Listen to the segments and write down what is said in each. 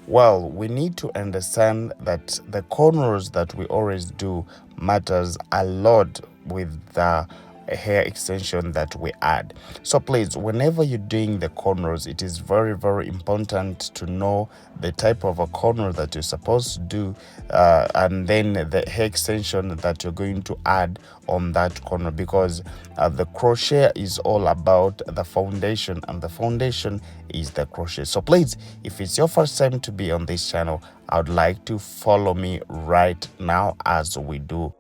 Well, we need to understand that the cornrows that we always do matters a lot with the hair extension that we add. So please, whenever you're doing the cornrows, it is very, very important to know the type of a cornrow that you're supposed to do, and then the hair extension that you're going to add on that corner, because the crochet is all about the foundation, and the foundation is the crochet. So please, if it's your first time to be on this channel, I would like to follow me right now as we do.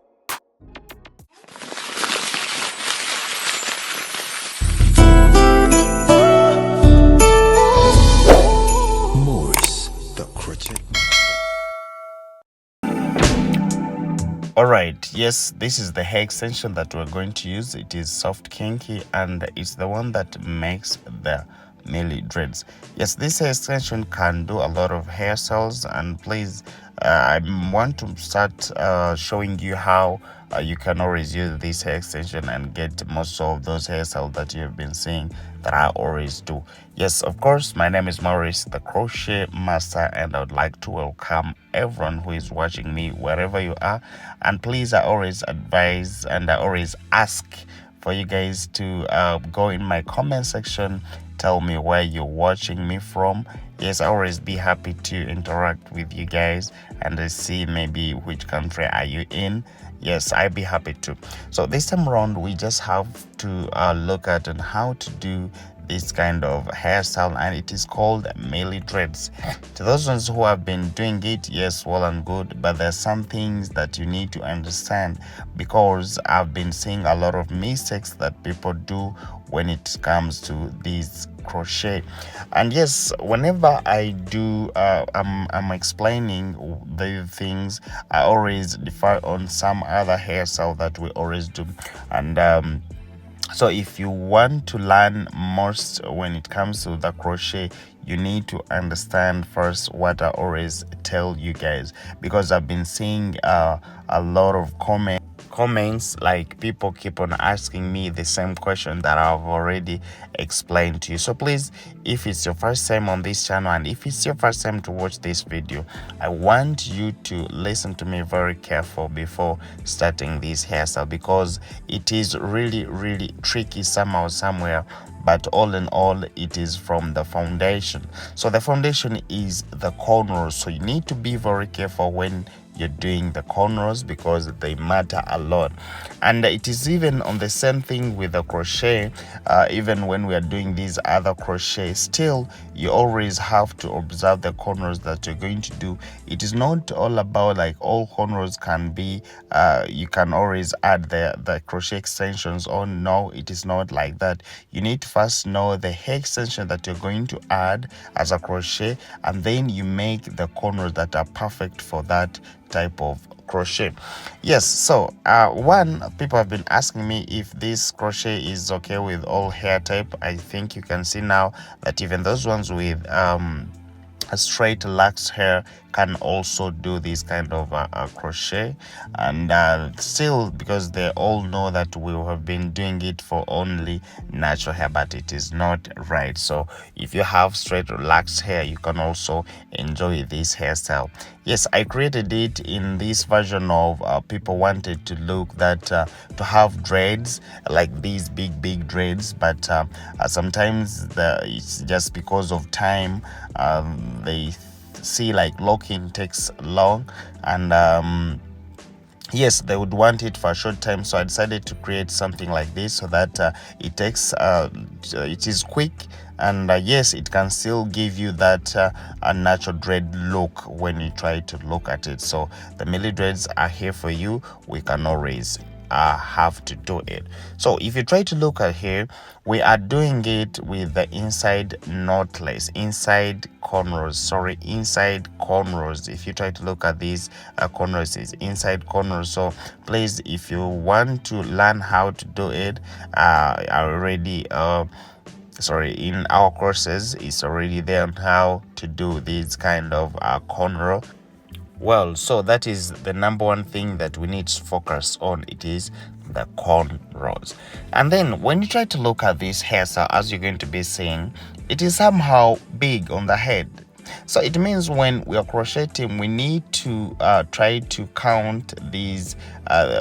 Alright, yes, this is the hair extension that we're going to use. It is soft kinky, and it's the one that makes the melee dreads. Yes, this hair extension can do a lot of hairstyles, and please, I want to start showing you how you can always use this hair extension and get most of those hairstyles that you have been seeing that I always do. Yes, of course, my name is Maurice, the crochet master, and I would like to welcome everyone who is watching me wherever you are. And please, I always advise and I always ask for you guys to go in my comment section, tell me where you're watching me from. Yes, I always be happy to interact with you guys and see maybe which country are you in. Yes, I'd be happy to. So this time around, we just have to look at on how to do this kind of hairstyle, and it is called melee dreads. To those ones who have been doing it, yes, well and good, but there's some things that you need to understand, because I've been seeing a lot of mistakes that people do when it comes to these crochet. And yes, whenever I do I'm explaining the things, I always defer on some other hairstyle that we always do. And so if you want to learn most when it comes to the crochet, you need to understand first what I always tell you guys, because I've been seeing a lot of comments, like people keep on asking me the same question that I've already explained to you. So please, if it's your first time on this channel and if it's your first time to watch this video, I want you to listen to me very careful before starting this hairstyle, because it is really, really tricky somehow, somewhere. But all in all, it is from the foundation. So the foundation is the cornrows, so you need to be very careful when you're doing the cornrows, because they matter a lot. And it is even on the same thing with the crochet. Even when we are doing these other crochet, still you always have to observe the cornrows that you're going to do. It is not all about like all cornrows can be you can always add the crochet extensions on. No, it is not like that. You need to first know the hair extension that you're going to add as a crochet, and then you make the cornrows that are perfect for that type of crochet. Yes, so people have been asking me if this crochet is okay with all hair type. I think you can see now that even those ones with a straight lax hair can also do this kind of crochet. And still, because they all know that we have been doing it for only natural hair, but it is not right. So if you have straight relaxed hair, you can also enjoy this hairstyle. Yes, I created it in this version of people wanted to look that to have dreads, like these big dreads, but sometimes it's just because of time. They see like locking takes long, and yes, they would want it for a short time. So I decided to create something like this, so that it is quick, and yes, it can still give you that unnatural dread look when you try to look at it. So the melee dreads are here for you. We can always have to do it. So if you try to look at here, we are doing it with the inside knotless, inside cornrows. If you try to look at these cornrows, is inside cornrows. So please, if you want to learn how to do it, I already in our courses, it's already there on how to do this kind of cornrow. Well, so that is the number one thing that we need to focus on. It is the cornrows. And then when you try to look at this hairstyle, as you're going to be seeing, it is somehow big on the head. So it means when we are crocheting, we need to try to count these.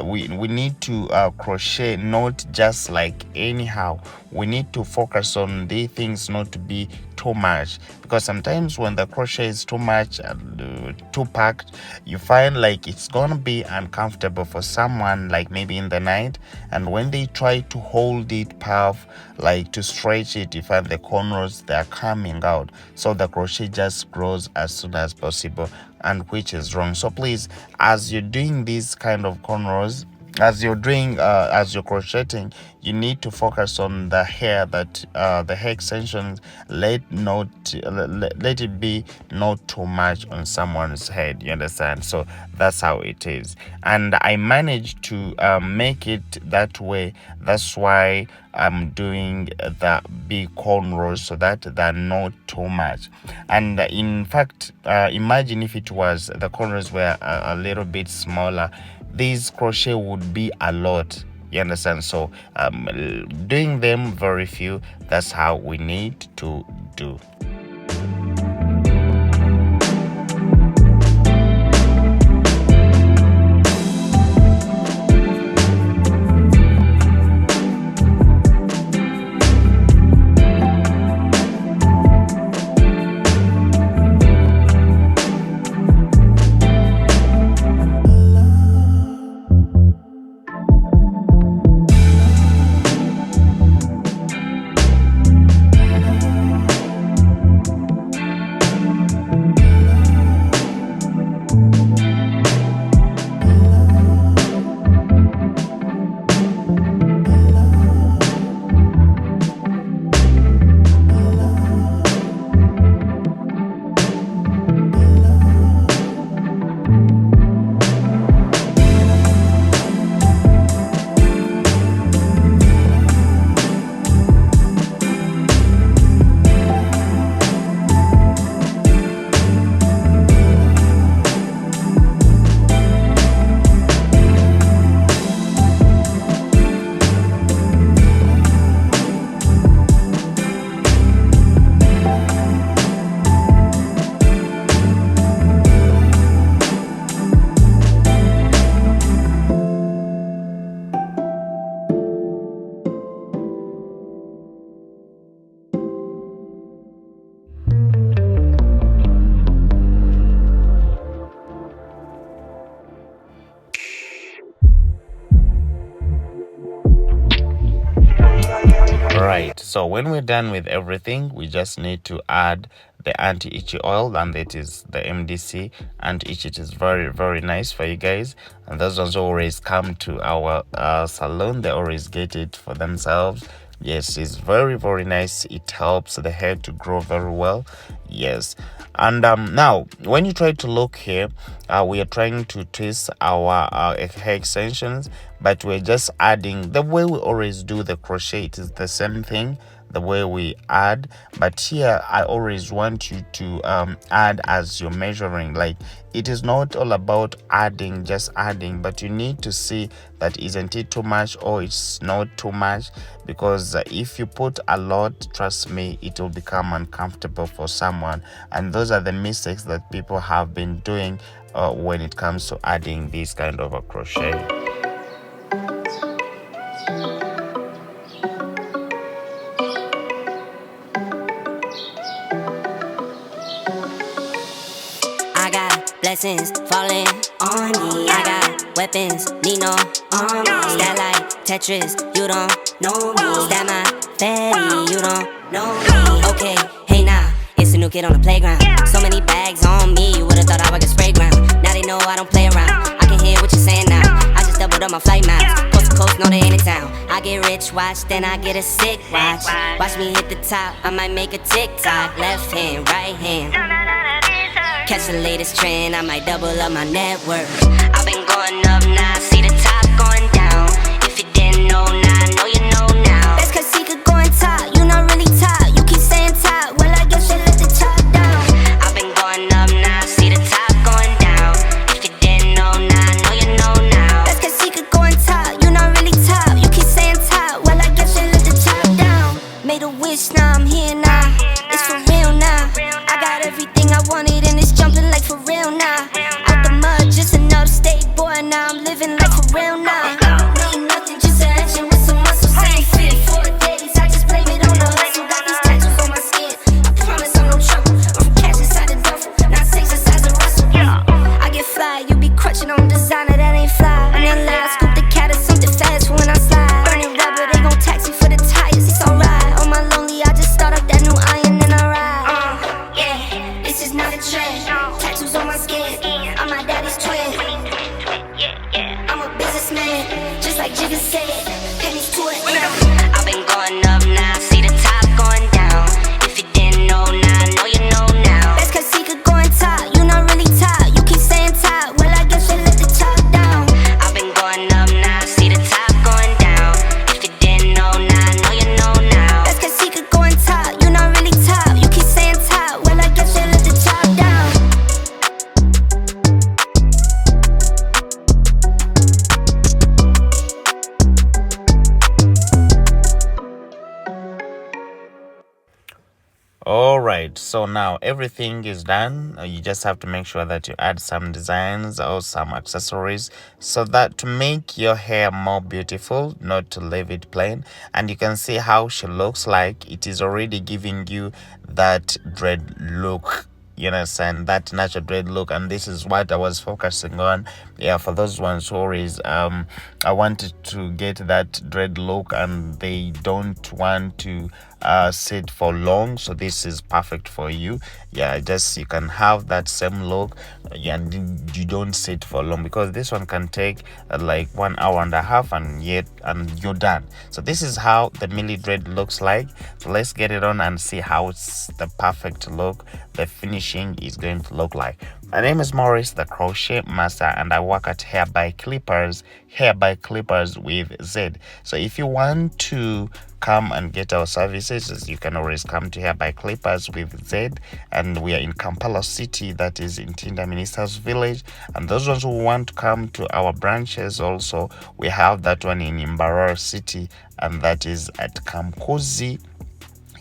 We need to crochet not just like anyhow. We need to focus on the things not to be too much, because sometimes when the crochet is too much and too packed, you find like it's gonna be uncomfortable for someone, like maybe in the night, and when they try to hold it puff, like to stretch it, you find the cornrows, they're coming out. So the crochet just grows as soon as possible, and which is wrong. So please, as you're doing these kind of cornrows, as you're crocheting, you need to focus on the hair, that the hair extensions, let it be not too much on someone's head, you understand? So that's how it is, and I managed to make it that way. That's why I'm doing the big cornrows, so that they're not too much. And in fact, imagine if it was the cornrows were a little bit smaller, this crochet would be a lot, you understand? So doing them very few, that's how we need to do. Right, so when we're done with everything, we just need to add the anti-itchy oil, and it is the MDC anti-itchy. It is very, very nice for you guys, and those ones always come to our salon. They always get it for themselves. Yes, it's very, very nice. It helps the hair to grow very well. Yes. And now when you try to look here, we are trying to twist our hair extensions, but we're just adding the way we always do the crochet. It is the same thing, the way we add, but here I always want you to add as you're measuring. Like, it is not all about adding, just adding, but you need to see that isn't it too much or it's not too much, because if you put a lot, trust me, it will become uncomfortable for someone. And those are the mistakes that people have been doing when it comes to adding this kind of a crochet. Blessings falling on me. I got weapons, need no army. That like Tetris, you don't know me. That my fatty, you don't know me. Okay, hey now, it's a new kid on the playground. So many bags on me, you would've thought I was a spray ground. Now they know I don't play around. I can hear what you're saying now. I just doubled up my flight miles. Coast to coast, no they ain't in town. I get rich, watch, then I get a sick watch. Watch me hit the top, I might make a TikTok. Left hand, right hand. Catch the latest trend, I might double up my net worth. I've been going up now, see the top going down. If you didn't know now, I know you know now. That's cause he could go on top, you not really top. You keep saying top, well I guess you let the top down. I've been going up now, see the top going down. If you didn't know now, I know you know now. That's cause he could go on top, you not really top. You keep saying top, well I guess you let the top down. Made a wish, now I'm here now. It's for real now. I got everything I want. real now. Out the mud, just an upstate boy. Now I'm living life for real now. Ain't nothing, just an action with some muscle. Ain't fit for days, I just blame it on the hustle. Got these tattoos on my skin, I promise I'm no trouble. I'm from cash inside the duffel, not six inside the Russell. I get fly, you be crutching on designer that ain't fly. And then lie, scoop the cat or something fast for when I slide. Burning rubber, they gon' tax me for the tires, it's alright. On my lonely, I just start up that new iron and I ride. Yeah, this is not a trend. Tattoos on my skin, I'm my daddy's twin. I'm a businessman, just like Jigga said. Pennies to an end. I've been going up now, see the top going down. If you didn't know now, know you know now. That's cause he could go and top, you not really top. You keep saying top, well I guess you let the top down. I've been going up now, see the top going down. If you didn't know now, know you know now. That's cause he could go and top, you not really top. You keep saying top, well I guess you let the top down. All right, so now everything is done. You just have to make sure that you add some designs or some accessories so that to make your hair more beautiful, not to leave it plain. And you can see how she looks like. It is already giving you that dread look, you understand, that natural dread look. And this is what I was focusing on. Yeah, for those ones who always I wanted to get that dread look and they don't want to sit for long, so this is perfect for you. Yeah, just you can have that same look, and you don't sit for long, because this one can take like 1 hour and a half and you're done. So this is how the mili dread looks like. So let's get it on and see how it's the perfect look, the finishing is going to look like. My name is Maurice, the crochet master, and I work at Hair by Clippers with Z. So if you want to come and get our services, you can always come to Hair by Clippers with Z, and we are in Kampala City, that is in Tinda Ministers Village. And those ones who want to come to our branches also, we have that one in Mbarara City, and that is at Kamkozi.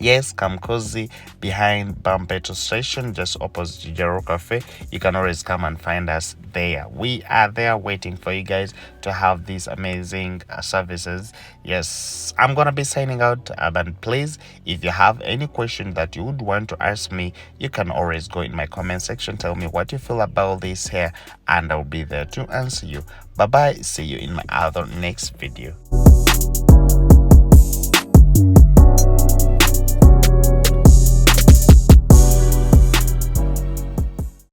Yes, Kamkozi, behind Bampeto Station, just opposite Jero Cafe. You can always come and find us there. We are there waiting for you guys to have these amazing services. Yes, I'm gonna be signing out, but please, if you have any question that you would want to ask me, you can always go in my comment section, tell me what you feel about this hair, and I'll be there to answer you. Bye bye, see you in my other next video.